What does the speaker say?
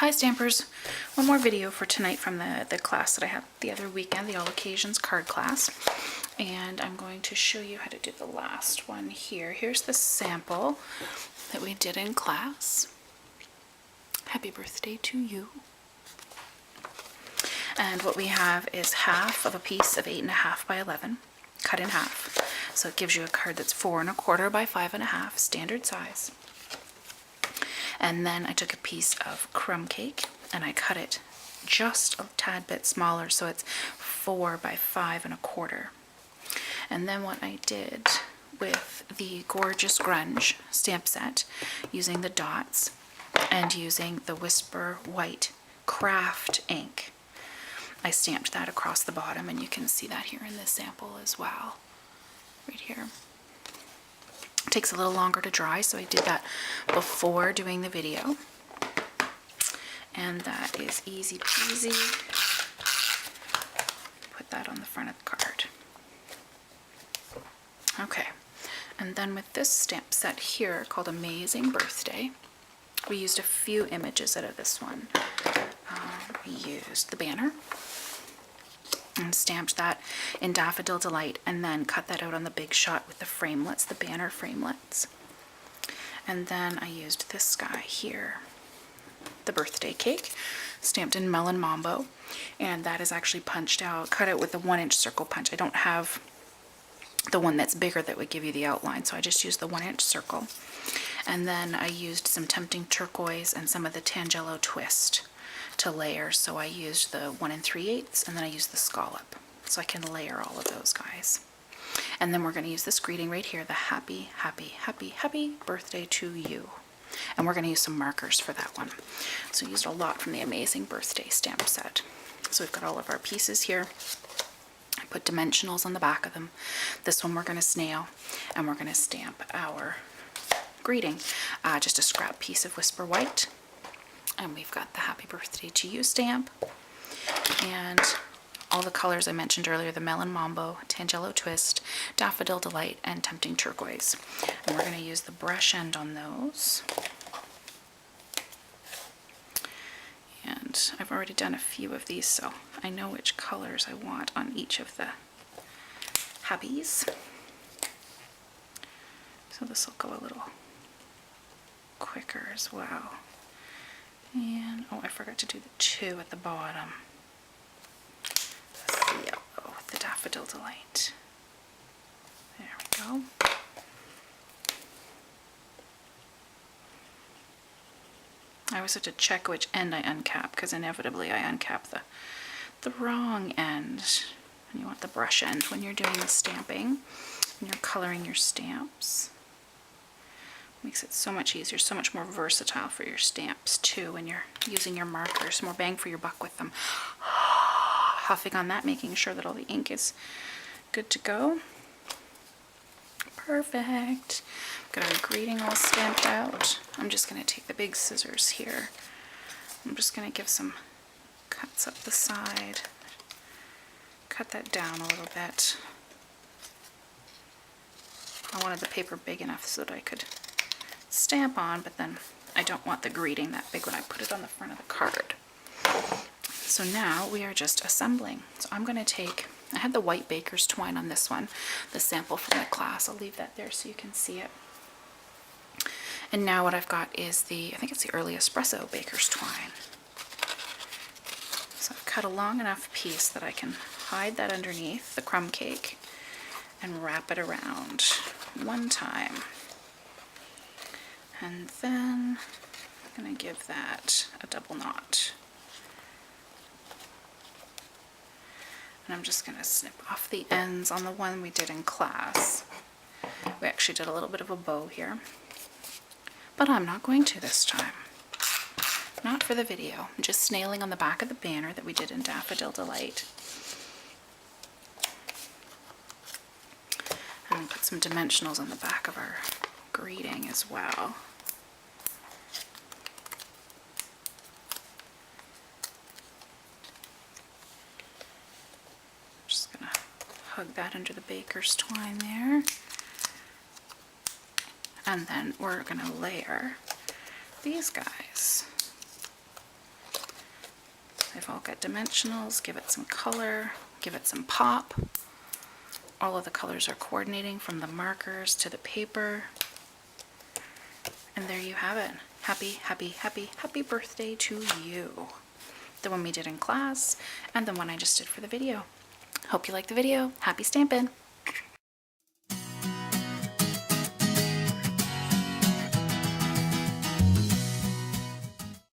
Hi Stampers! One more video for tonight from the class that I had the other weekend, the All Occasions card class. And I'm going to show you how to do the last one here. Here's the sample that we did in class. Happy birthday to you. And what we have is half of a piece of 8.5 by 11, cut in half. So it gives you a card that's 4 1/4 by 5 1/2, standard size. And then I took a piece of crumb cake and I cut it just a tad bit smaller, so it's 4 by 5 1/4. And then what I did with the Gorgeous Grunge stamp set, using the dots and using the Whisper White craft ink, I stamped that across the bottom, and you can see that here in this sample as well, right here. It takes a little longer to dry, so I did that before doing the video. And that is easy peasy. Put that on the front of the card. Okay, and then with this stamp set here called Amazing Birthday, we used a few images out of this one. We used the banner and stamped that in Daffodil Delight, and then cut that out on the big shot with the framelets, the banner framelets. And then I used this guy here, the birthday cake, stamped in Melon Mambo, and that is actually punched out, cut out with a 1-inch circle punch. I don't have the one that's bigger that would give you the outline, so I just used the 1-inch circle. And then I used some Tempting Turquoise and some of the Tangelo Twist to layer, so I used the 1 3/8, and then I used the scallop, so I can layer all of those guys. And then we're going to use this greeting right here, the happy, happy, happy, happy birthday to you. And we're going to use some markers for that one. So I used a lot from the Amazing Birthday stamp set. So we've got all of our pieces here. I put dimensionals on the back of them. This one we're going to snail, and we're going to stamp our greeting. Just a scrap piece of Whisper White. And we've got the Happy Birthday to You stamp. And all the colors I mentioned earlier, the Melon Mambo, Tangelo Twist, Daffodil Delight, and Tempting Turquoise. And we're going to use the brush end on those. And I've already done a few of these, so I know which colors I want on each of the happies. So this will go a little quicker as well. And, oh, I forgot to do the 2 at the bottom. That's the yellow with the Daffodil Delight. There we go. I always have to check which end I uncap, because inevitably I uncap the wrong end. And you want the brush end when you're doing the stamping, when you're coloring your stamps. Makes it so much easier, so much more versatile for your stamps too when you're using your markers. More bang for your buck with them. Huffing on that, making sure that all the ink is good to go. Perfect. Got our greeting all stamped out. I'm just going to take the big scissors here. I'm just going to give some cuts up the side. Cut that down a little bit. I wanted the paper big enough so that I could stamp on, but then I don't want the greeting that big when I put it on the front of the card. So now we are just assembling. So I'm going to take, I had the white baker's twine on this one, the sample from the class. I'll leave that there so you can see it. And now what I've got is the, I think it's the Early Espresso baker's twine. So I've cut a long enough piece that I can hide that underneath the crumb cake and wrap it around one time. And then I'm going to give that a double knot. And I'm just going to snip off the ends on the one we did in class. We actually did a little bit of a bow here, but I'm not going to this time. Not for the video. I'm just snailing on the back of the banner that we did in Daffodil Delight. And put some dimensionals on the back of our greeting as well. Just gonna hug that under the baker's twine there. And then we're gonna layer these guys. They've all got dimensionals. Give it some color, give it some pop. All of the colors are coordinating from the markers to the paper. And there you have it. Happy, happy, happy, happy birthday to you. The one we did in class and the one I just did for the video. Hope you liked the video. Happy stampin'!